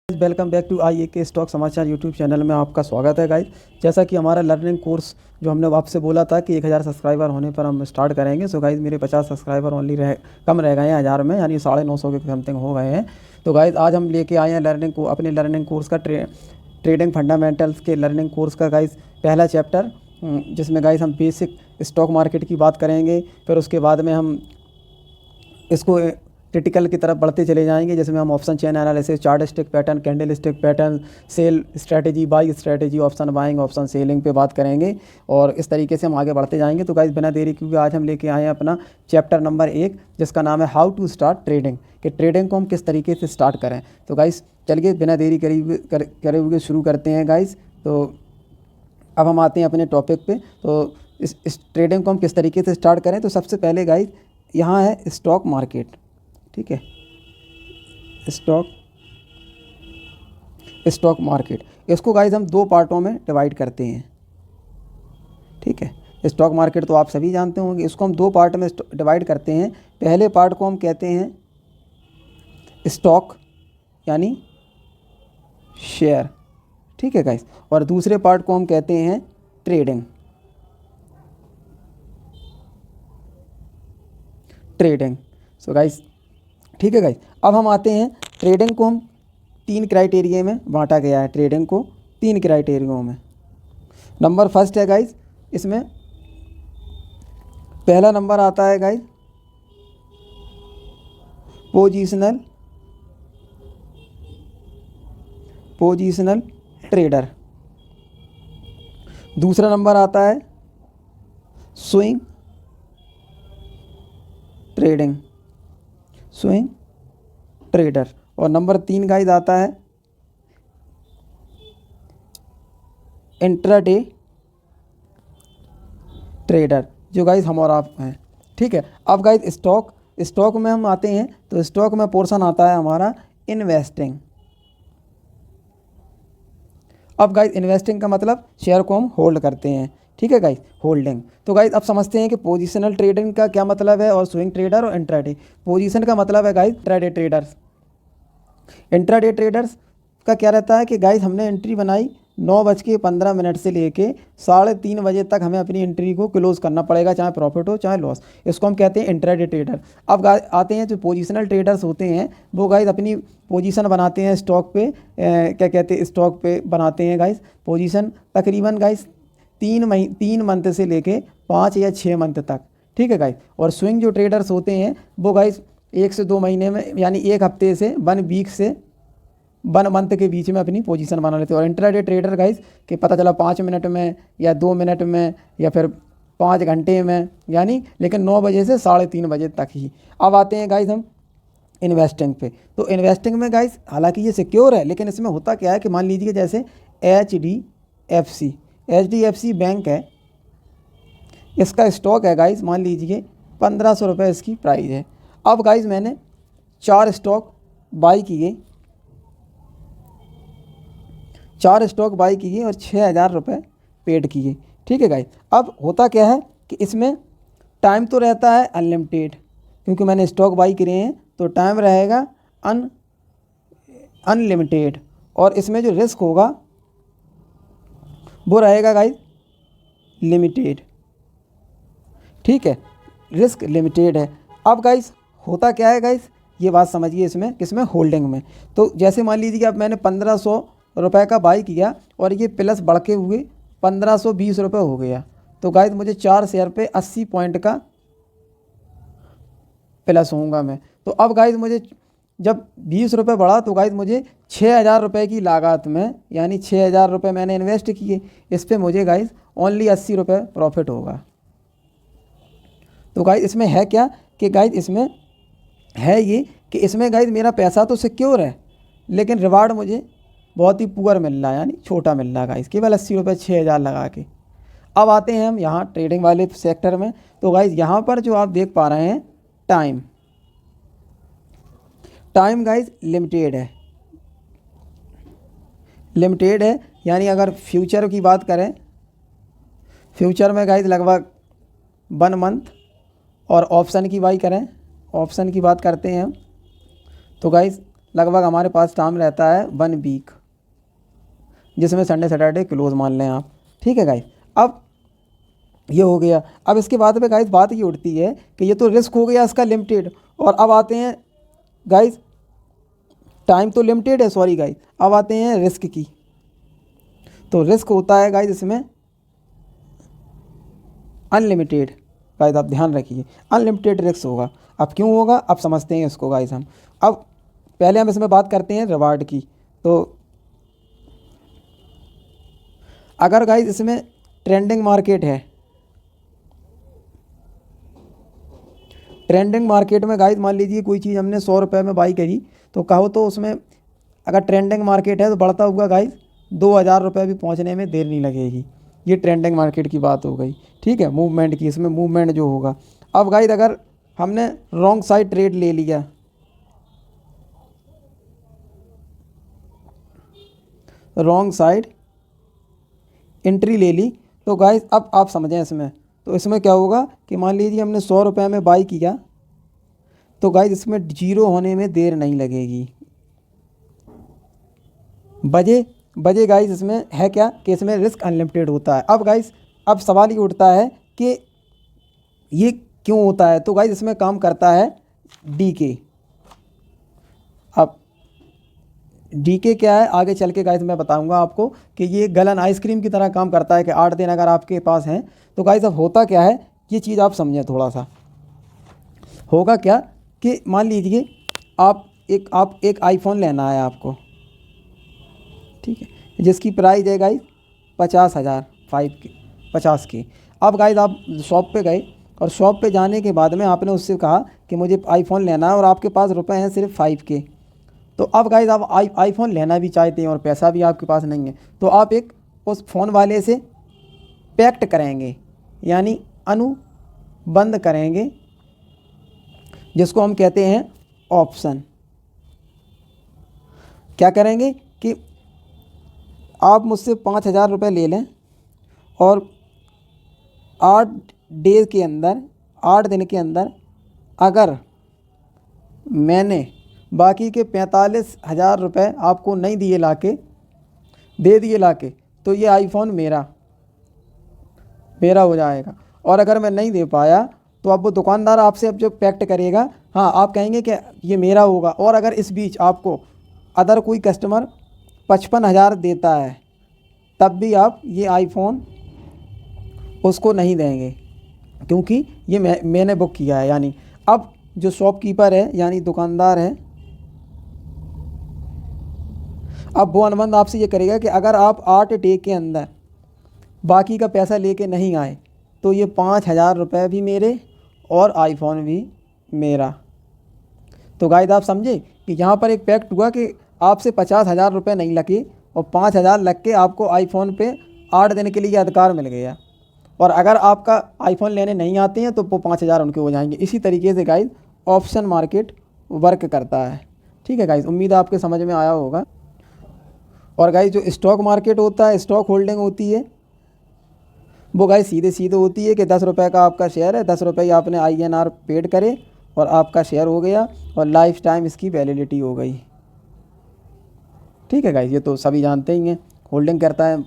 Welcome back to आई ए के stock समाचार YouTube channel में आपका स्वागत है गाइज। जैसा कि हमारा लर्निंग कोर्स जो हमने आपसे बोला था कि 1000 सब्सक्राइबर होने पर हम स्टार्ट करेंगे। सो गाइज मेरे 50 सब्सक्राइबर ओनली कम रह गए हैं 1000 में, यानी 950 के समथिंग हो गए हैं। तो गाइज आज हम लेके आए हैं अपने लर्निंग कोर्स का ट्रेडिंग फंडामेंटल्स के लर्निंग कोर्स का गाइज पहला चैप्टर, जिसमें गाइज हम बेसिक स्टॉक मार्केट की बात करेंगे। फिर उसके बाद में हम इसको क्रिटिकल की तरफ बढ़ते चले जाएंगे, जिसमें हम option chain analysis, chart stick pattern, candle stick pattern, sell strategy, buy strategy, option buying, option selling पे बात करेंगे और इस तरीके से हम आगे बढ़ते जाएंगे। तो गाइस बिना देरी क्योंकि आज हम लेके आए हैं अपना चैप्टर नंबर 1, जिसका नाम है हाउ टू स्टार्ट ट्रेडिंग, कि ट्रेडिंग को हम किस तरीके से स्टार्ट करें। तो गाइस चलिए बिना देरी करे हुए शुरू करते हैं गाइस। तो अब हम आते हैं अपने टॉपिक पे। तो इस ट्रेडिंग को हम किस तरीके से स्टार्ट करें। तो सबसे पहले गाइस यहाँ है स्टॉक मार्केट, ठीक है, स्टॉक मार्केट। इसको गाइस हम दो पार्टों में डिवाइड करते हैं, ठीक है। स्टॉक मार्केट तो आप सभी जानते होंगे, इसको हम दो पार्ट में डिवाइड करते हैं। पहले पार्ट को हम कहते हैं स्टॉक यानी शेयर, ठीक है गाइस, और दूसरे पार्ट को हम कहते हैं ट्रेडिंग। सो गाइस ठीक है गाइस, अब हम आते हैं ट्रेडिंग को हम 3 क्राइटेरिया में बांटा गया है। ट्रेडिंग को 3 क्राइटेरियों में। नंबर फर्स्ट है गाइस, इसमें पहला नंबर आता है गाइस पोजीशनल ट्रेडर। दूसरा नंबर आता है स्विंग ट्रेडर, और नंबर 3 गाइस आता है इंट्राडे ट्रेडर, जो गाइस हम और आप हैं, ठीक है। अब गाइस स्टॉक में हम आते हैं। तो स्टॉक में पोर्शन आता है हमारा इन्वेस्टिंग। अब गाइस इन्वेस्टिंग का मतलब शेयर को हम होल्ड करते हैं, ठीक है गाइस, होल्डिंग। तो गाइस अब समझते हैं कि पोजीशनल ट्रेडिंग का क्या मतलब है और स्विंग ट्रेडर और इंट्राडे। पोजीशन का मतलब है गाइस इंट्राडे ट्रेडर्स का क्या रहता है कि गाइस हमने एंट्री बनाई 9:15 से लेके 3:30 बजे तक हमें अपनी एंट्री को क्लोज करना पड़ेगा, चाहे प्रॉफिट हो चाहे लॉस। इसको हम कहते हैं इंट्राडे ट्रेडर। अब आते हैं जो पोजीशनल ट्रेडर्स होते हैं, वो गाइस अपनी पोजीशन बनाते हैं स्टॉक पे, क्या कहते हैं, स्टॉक पे बनाते हैं गाइस पोजीशन तकरीबन गाइस 3 मंथ से लेके 5 या 6 मंथ तक, ठीक है गाइस। और स्विंग जो ट्रेडर्स होते हैं वो गाइस 1 से 2 महीने में, यानी 1 हफ्ते से 1 वीक से 1 मंथ के बीच में अपनी पोजीशन बना लेते हैं। और इंट्राडे ट्रेडर गाइस कि पता चला 5 मिनट में या 2 मिनट में या फिर 5 घंटे में, यानी लेकिन 9 बजे से 3:30 बजे तक ही। अब आते हैं गाइस हम इन्वेस्टिंग पे। तो इन्वेस्टिंग में गाइस हालांकि ये सिक्योर है, लेकिन इसमें होता क्या है कि मान लीजिए जैसे HDFC बैंक है, इसका स्टॉक है गाइस, मान लीजिए 1500 रुपये इसकी प्राइस है। अब गाइस मैंने 4 स्टॉक बाई किए और 6000 रुपये पेड किए, ठीक है गाइस। अब होता क्या है कि इसमें टाइम तो रहता है अनलिमिटेड, क्योंकि मैंने स्टॉक बाई करे हैं तो टाइम रहेगा अनलिमिटेड, और इसमें जो रिस्क होगा वो रहेगा गाइस लिमिटेड, ठीक है, रिस्क लिमिटेड है। अब गाइस होता क्या है गाइस, ये बात समझिए इसमें किसमें, होल्डिंग में। तो जैसे मान लीजिए कि अब मैंने 1500 रुपये का बाई किया और ये प्लस बढ़ के हुए 1520 रुपये हो गया, तो गाइस मुझे 4 शेयर पे 80 पॉइंट का प्लस होऊंगा मैं। तो अब गाइस मुझे जब 20 रुपये बढ़ा तो गाइस मुझे 6000 रुपये की लागत में, यानी 6000 रुपये मैंने इन्वेस्ट किए, इस पर मुझे गाइस ओनली 80 रुपये प्रॉफिट होगा। तो गाइस इसमें है क्या कि गाइस इसमें है ये कि इसमें गाइस मेरा पैसा तो सिक्योर है, लेकिन रिवार्ड मुझे बहुत ही पुअर मिल रहा है, यानी छोटा मिल रहा है गाइस, केवल 80 रुपये 6000 लगा के। अब आते हैं हम यहाँ ट्रेडिंग वाले सेक्टर में। तो गाइस यहाँ पर जो आप देख पा रहे हैं टाइम गाइस लिमिटेड है, यानी अगर फ्यूचर की बात करें, फ्यूचर में गाइस लगभग 1 मंथ, और ऑप्शन की बात करते हैं हम, तो गाइस लगभग हमारे पास टाइम रहता है 1 वीक, जिसमें संडे सैटरडे क्लोज मान लें आप। ठीक है गाइस, अब ये हो गया। अब इसके बाद में गाइस बात ये उठती है कि ये तो रिस्क हो गया इसका लिमिटेड, और अब आते हैं गाइस, टाइम तो लिमिटेड है, सॉरी गाइस, अब आते हैं रिस्क की। तो रिस्क होता है गाइस इसमें अनलिमिटेड। गाइस आप ध्यान रखिए, अनलिमिटेड रिस्क होगा। अब क्यों होगा, अब समझते हैं इसको गाइस हम। अब पहले हम इसमें बात करते हैं रिवार्ड की। तो अगर गाइस इसमें ट्रेंडिंग मार्केट है, ट्रेंडिंग मार्केट में गाइस मान लीजिए कोई चीज़ हमने 100 रुपये में बाई करी, तो कहो तो उसमें अगर ट्रेंडिंग मार्केट है तो बढ़ता हुआ गाइस 2000 रुपये भी पहुंचने में देर नहीं लगेगी। ये ट्रेंडिंग मार्केट की बात हो गई। ठीक है, मूवमेंट की, इसमें मूवमेंट जो होगा। अब गाइस अगर हमने रॉन्ग साइड ट्रेड ले लिया, रॉन्ग साइड एंट्री ले ली, तो गाइस अब आप समझें इसमें, तो इसमें क्या होगा कि मान लीजिए हमने 100 रुपये में बाई किया, तो गाइस इसमें जीरो होने में देर नहीं लगेगी। बजे गाइस इसमें है क्या कि इसमें रिस्क अनलिमिटेड होता है। अब गाइस अब सवाल ये उठता है कि ये क्यों होता है। तो गाइस इसमें काम करता है डीके। अब डीके क्या है आगे चल के गाइस मैं बताऊंगा आपको कि ये गलन आइसक्रीम की तरह काम करता है कि 8 दिन अगर आपके पास हैं। तो गाइस अब होता क्या है, ये चीज़ आप समझें थोड़ा सा। होगा क्या कि मान लीजिए आप एक आईफोन लेना है आपको, ठीक है, जिसकी प्राइस है गाइस 50,000, 50 की। अब गाइस आप शॉप पे गए, और शॉप पे जाने के बाद में आपने उससे कहा कि मुझे आईफोन लेना है, और आपके पास रुपए हैं सिर्फ 5 के। तो अब गाइस आप आईफोन लेना भी चाहते हैं और पैसा भी आपके पास नहीं है, तो आप एक उस फ़ोन वाले से पैक्ट करेंगे, यानी अनुबंध करेंगे, जिसको हम कहते हैं ऑप्शन। क्या करेंगे कि आप मुझसे 5,000 रुपये ले लें, और 8 डेज के अंदर, 8 दिन के अंदर अगर मैंने बाकी के 45,000 रुपये आपको नहीं दिए लाके, दे दिए लाके, तो ये आईफोन मेरा हो जाएगा। और अगर मैं नहीं दे पाया, तो अब वो दुकानदार आपसे अब जो पैक्ट करेगा, हाँ आप कहेंगे कि ये मेरा होगा। और अगर इस बीच आपको अदर कोई कस्टमर 55,000 देता है, तब भी आप ये आईफोन उसको नहीं देंगे, क्योंकि ये मैंने बुक किया है। यानी अब जो शॉपकीपर है यानी दुकानदार है, अब वो अनुबंध आपसे ये करेगा कि अगर आप 8 डे के अंदर बाकी का पैसा लेके नहीं आए, तो ये 5,000 रुपये भी मेरे और आईफोन भी मेरा। तो गाइस आप समझे कि यहाँ पर एक पैक्ट हुआ कि आपसे 50,000 रुपये नहीं लगे, और 5,000 लग के आपको आईफोन पे 8 दिन के लिए अधिकार मिल गया। और अगर आपका आईफोन लेने नहीं आते हैं, तो वो 5,000 उनके हो जाएंगे। इसी तरीके से गाइस ऑप्शन मार्केट वर्क करता है। ठीक है गाइस, उम्मीद है आपके समझ में आया होगा। और गाइस जो स्टॉक मार्केट होता है, स्टॉक होल्डिंग होती है, वो गाइस सीधे होती है कि 10 रुपये का आपका शेयर है, 10 रुपये आपने INR पेड करे और आपका शेयर हो गया, और लाइफ टाइम इसकी वैलिडिटी हो गई। ठीक है गाइस, ये तो सभी जानते ही हैं, होल्डिंग करता है।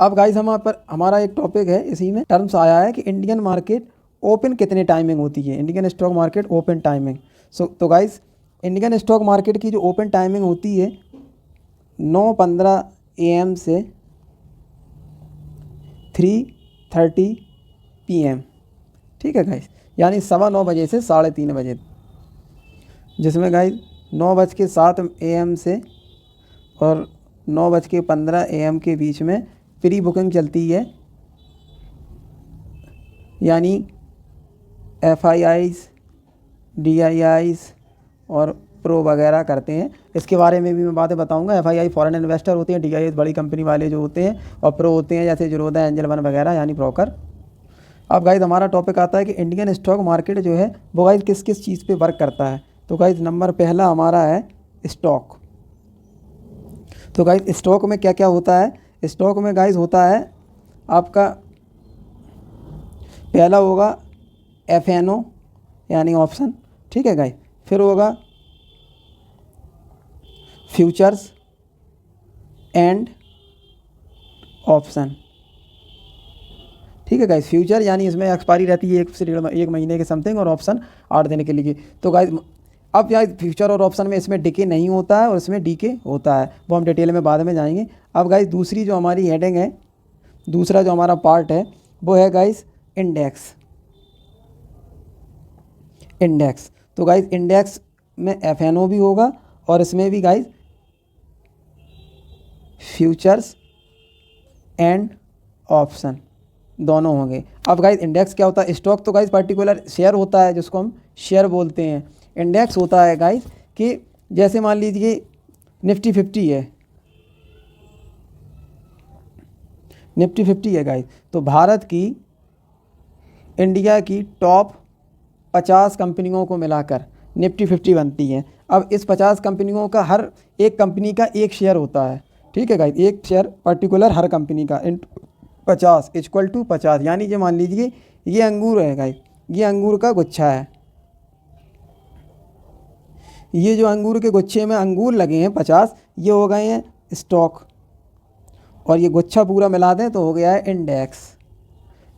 अब गाइस हमारा एक टॉपिक है, इसी में टर्म्स आया है कि इंडियन मार्केट ओपन कितने टाइमिंग होती है, Indian stock market open timing. तो गाइस इंडियन स्टॉक मार्केट की जो ओपन टाइमिंग होती है 9:15 AM से 3:30 PM। ठीक है गाइस, यानी 9:15 बजे से 3:30 बजे, जिसमें गाइस 9:07 AM से और 9:15 AM के बीच में प्री बुकिंग चलती है, यानी FIIs, DIIs और प्रो वगैरह करते हैं। इसके बारे में भी मैं बातें बताऊंगा। FII फॉरेन इन्वेस्टर होते हैं, DIIs बड़ी कंपनी वाले जो होते हैं, और प्रो होते हैं जैसे जीरोधा, एंजल वन वगैरह, यानी ब्रोकर। अब गाइस हमारा टॉपिक आता है कि इंडियन स्टॉक मार्केट जो है वो गाइस किस किस चीज़ पे वर्क करता है। तो गाइस नंबर पहला हमारा है स्टॉक। तो गाइस स्टॉक में क्या क्या होता है, स्टॉक में गाइस होता है आपका पहला होगा FNO यानी ऑप्शन। ठीक है गाइस, फिर होगा फ्यूचर्स एंड ऑप्शन। ठीक है गाइस, फ्यूचर यानी इसमें एक्सपायरी रहती है 1 से 1.5 महीने के समथिंग, और ऑप्शन 8 दिन के लिए। तो गाइस अब यार फ्यूचर और ऑप्शन में इसमें डिके नहीं होता है और इसमें डीके होता है, वो हम डिटेल में बाद में जाएंगे। अब गाइस दूसरी जो हमारी हेडिंग है, दूसरा जो हमारा पार्ट है वो है गाइस इंडेक्स। इंडेक्स तो गाइस इंडेक्स में FNO भी होगा और इसमें भी गाइस फ्यूचर्स एंड ऑप्शन दोनों होंगे। अब गाइस इंडेक्स क्या होता है? स्टॉक तो गाइस पर्टिकुलर शेयर होता है जिसको हम शेयर बोलते हैं। इंडेक्स होता है गाइस कि जैसे मान लीजिए निफ्टी 50 है, निफ्टी 50 है गाइस, तो भारत की, इंडिया की टॉप 50 कंपनियों को मिलाकर निफ्टी 50 बनती है। अब इस 50 कंपनियों का हर एक कंपनी का एक शेयर होता है। ठीक है गाइस, एक शेयर पर्टिकुलर हर कंपनी का इन 50 इक्वल टू 50, यानी जो मान लीजिए ये अंगूर है गाइस, ये अंगूर का गुच्छा है, ये जो अंगूर के गुच्छे में अंगूर लगे हैं 50, ये हो गए हैं स्टॉक, और ये गुच्छा पूरा मिला दें तो हो गया है इंडेक्स।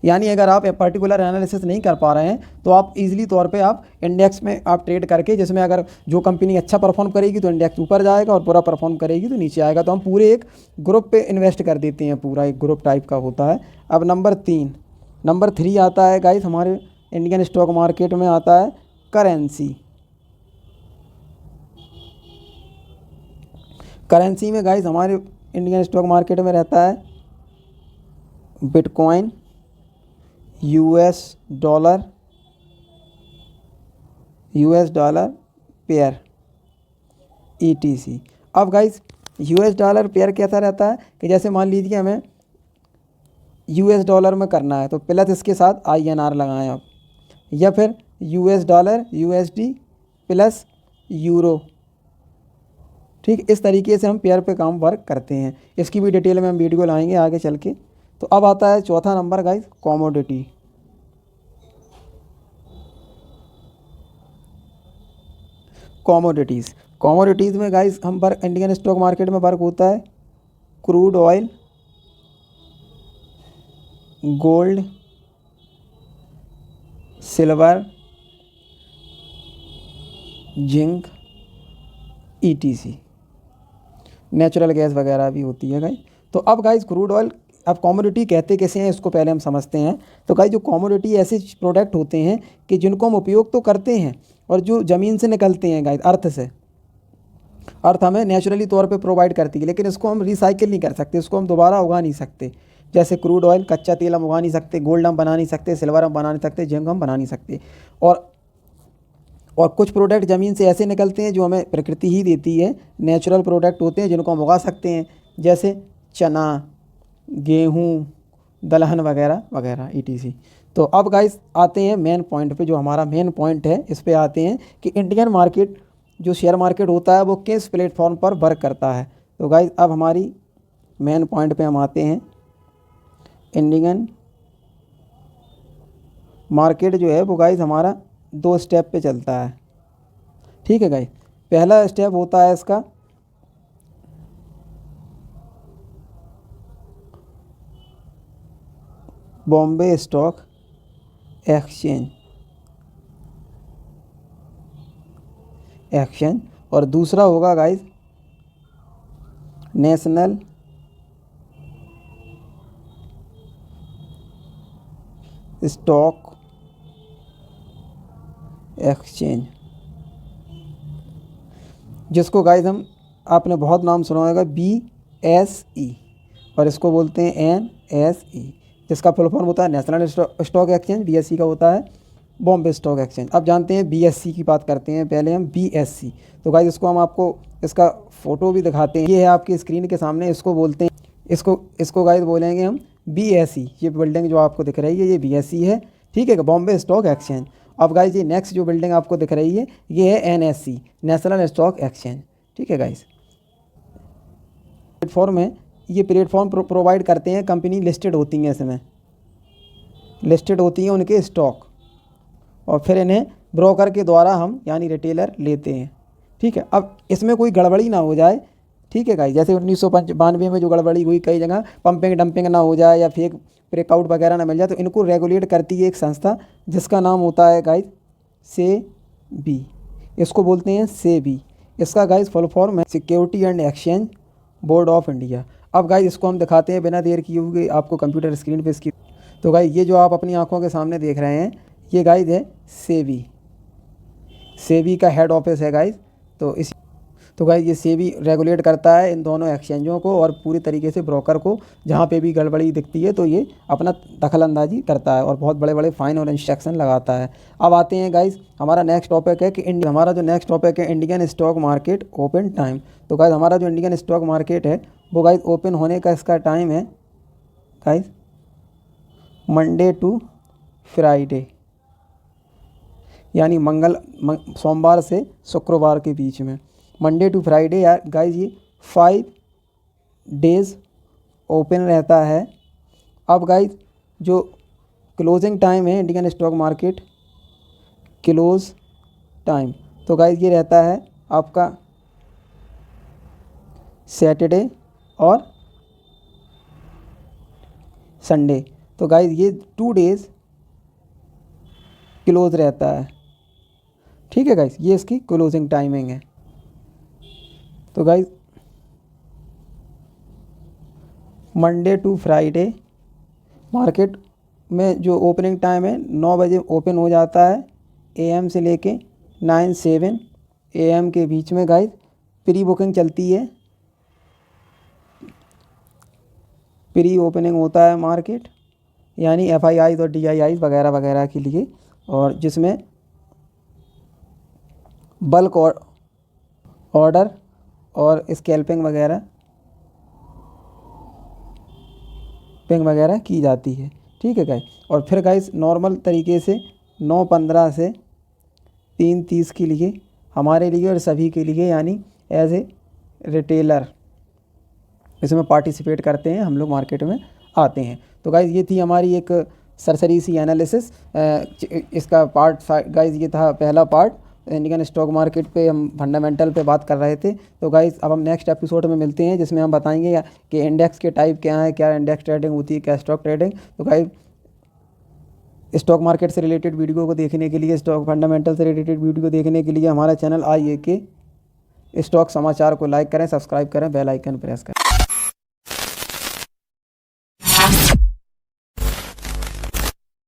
यानी अगर आप पर्टिकुलर एनालिसिस नहीं कर पा रहे हैं तो आप इजीली तौर पे आप इंडेक्स में आप ट्रेड करके, जिसमें अगर जो कंपनी अच्छा परफॉर्म करेगी तो इंडेक्स ऊपर जाएगा और पूरा परफॉर्म करेगी तो नीचे आएगा। तो हम पूरे एक ग्रुप पे इन्वेस्ट कर देते हैं, पूरा एक ग्रुप टाइप का होता है। अब नंबर 3 आता है गाइस हमारे इंडियन स्टॉक मार्केट में आता है करेंसी। करेंसी में गाइस हमारे इंडियन स्टॉक मार्केट में रहता है bitcoin, US dollar pair, ETC। अब गाइस US डॉलर पेयर कैसा रहता है कि जैसे मान लीजिए हमें US डॉलर में करना है तो प्लस इसके साथ INR लगाएं आप, या फिर US dollar USD plus euro. ठीक, इस तरीके से हम पेयर पे काम वर्क करते हैं। इसकी भी डिटेल में हम वीडियो लाएंगे आगे चल के। तो अब आता है चौथा नंबर गाइस कॉमोडिटी। कॉमोडिटीज़ में गाइस हम वर्क इंडियन स्टॉक मार्केट में वर्क होता है crude oil, gold, silver, zinc, ETC, natural gas वगैरह भी होती है गाइस। तो अब गाइस क्रूड ऑयल, अब कॉमोडिटी कहते कैसे हैं इसको पहले हम समझते हैं। तो गाइस जो कॉमोडिटी ऐसे प्रोडक्ट होते हैं कि जिनको हम उपयोग तो करते हैं और जो ज़मीन से निकलते हैं गाइस, अर्थ से, अर्थ हमें नेचुरली तौर पे प्रोवाइड करती है, लेकिन इसको हम रिसाइकिल नहीं कर सकते, इसको हम दोबारा उगा नहीं सकते। जैसे क्रूड ऑयल, कच्चा तेल हम उगा नहीं सकते, गोल्ड हम बना नहीं सकते, सिल्वर हम बना नहीं सकते, जिंक हम बना नहीं सकते। और कुछ प्रोडक्ट ज़मीन से ऐसे निकलते हैं जो हमें प्रकृति ही देती है, नेचुरल प्रोडक्ट होते हैं जिनको हम उगा सकते हैं, जैसे चना, गेहूँ, दलहन वगैरह वगैरह ETC। तो अब गाइस आते हैं मेन पॉइंट पे, जो हमारा मेन पॉइंट है इस पे आते हैं कि इंडियन मार्केट जो शेयर मार्केट होता है वो किस प्लेटफॉर्म पर वर्क करता है। तो गाइस अब हमारी मेन पॉइंट पे हम आते हैं। इंडियन मार्केट जो है वो गाइस हमारा 2 स्टेप पे चलता है। ठीक है गाइस, पहला स्टेप होता है इसका बॉम्बे स्टॉक एक्सचेंज, और दूसरा होगा गाइस नेशनल स्टॉक एक्सचेंज, जिसको गाइस हम, आपने बहुत नाम सुना होगा BSE, और इसको बोलते हैं NSE, जिसका फुल फॉर्म होता है नेशनल स्टॉक एक्सचेंज। BSE का होता है बॉम्बे स्टॉक एक्सचेंज। अब जानते हैं BSE की बात करते हैं, पहले हम BSE। तो गाइस इसको हम आपको इसका फ़ोटो भी दिखाते हैं, ये है आपकी स्क्रीन के सामने। इसको बोलते हैं, इसको गाइस बोलेंगे हम BSE। ये बिल्डिंग जो आपको दिख रही है ये BSE है। ठीक है, बॉम्बे स्टॉक एक्सचेंज। अब गाइस ये नेक्स्ट जो बिल्डिंग आपको दिख रही है ये है NSE, नेशनल स्टॉक एक्सचेंज। ठीक है गाइस, प्लेटफॉर्म है, ये प्लेटफॉर्म प्रोवाइड करते हैं, कंपनी लिस्टेड होती हैं, इसमें लिस्टेड होती हैं उनके स्टॉक, और फिर इन्हें ब्रोकर के द्वारा हम यानी रिटेलर लेते हैं। ठीक है। अब इसमें कोई गड़बड़ी ना हो जाए, ठीक है गाइस, जैसे 1992 में जो गड़बड़ी हुई, कई जगह पंपिंग डंपिंग ना हो जाए या फेक ब्रेकआउट वगैरह ना मिल जाए, तो इनको रेगुलेट करती है एक संस्था जिसका नाम होता है गाइस सेबी। इसको बोलते हैं सेबी। इसका गाइस फुल फॉर्म है security and exchange board of India. अब गाइस इसको हम दिखाते हैं बिना देर किए हुए आपको कंप्यूटर स्क्रीन पे इसकी। तो गाइस ये जो आप अपनी आंखों के सामने देख रहे हैं, ये गाइस है सेबी। सेबी का हेड ऑफिस है गाइस। तो गाइस ये सेबी रेगुलेट करता है इन दोनों एक्सचेंजों को और पूरी तरीके से ब्रोकर को, जहाँ पे भी गड़बड़ी दिखती है तो ये अपना दखलंदाजी करता है और बहुत बड़े बड़े फाइन और इंस्ट्रक्शन लगाता है। अब आते हैं गाइस, हमारा नेक्स्ट टॉपिक है कि हमारा जो नेक्स्ट टॉपिक है Indian stock market open time. तो गाइस हमारा जो इंडियन स्टॉक मार्केट है वो गाइस ओपन होने का इसका टाइम है गाइस मंडे टू फ्राइडे, यानी सोमवार से शुक्रवार के बीच में, मंडे टू फ्राइडे यार गाइस ये 5 डेज़ ओपन रहता है। अब गाइस जो क्लोजिंग टाइम है Indian stock market close time, तो गाइस ये रहता है आपका सैटरडे और संडे। तो गाइस ये 2 डेज़ क्लोज रहता है, ठीक है गाइस, ये इसकी क्लोजिंग टाइमिंग है। तो guys Monday to Friday market में जो ओपनिंग टाइम है 9 बजे ओपन हो जाता है AM से लेके 9-7 AM के बीच में गाइस प्री बुकिंग चलती है, प्री ओपनिंग होता है मार्केट, यानी FIIs और DIIs वगैरह वगैरह के लिए, और जिसमें बल्क ऑर्डर और स्कैल्पिंग वगैरह की जाती है, ठीक है गाइस। और फिर गाइस नॉर्मल तरीके से 9:15 से 3:30 के लिए हमारे लिए और सभी के लिए, यानी एज ए रिटेलर इसमें पार्टिसिपेट करते हैं, हम लोग मार्केट में आते हैं। तो गाइस ये थी हमारी एक सरसरी सी एनालिसिस, इसका पार्ट गाइस ये था पहला पार्ट। इंडियन स्टॉक मार्केट पे हम फंडामेंटल पे बात कर रहे थे। तो गाइस अब हम नेक्स्ट एपिसोड में मिलते हैं जिसमें हम बताएंगे कि इंडेक्स के टाइप क्या है, क्या इंडेक्स ट्रेडिंग होती है, क्या स्टॉक ट्रेडिंग। तो गाइस स्टॉक मार्केट से रिलेटेड वीडियो को देखने के लिए, स्टॉक फंडामेंटल से रिलेटेड वीडियो देखने के लिए हमारा चैनल IAK स्टॉक समाचार को लाइक करें, सब्सक्राइब करें, बेल आइकन प्रेस करें।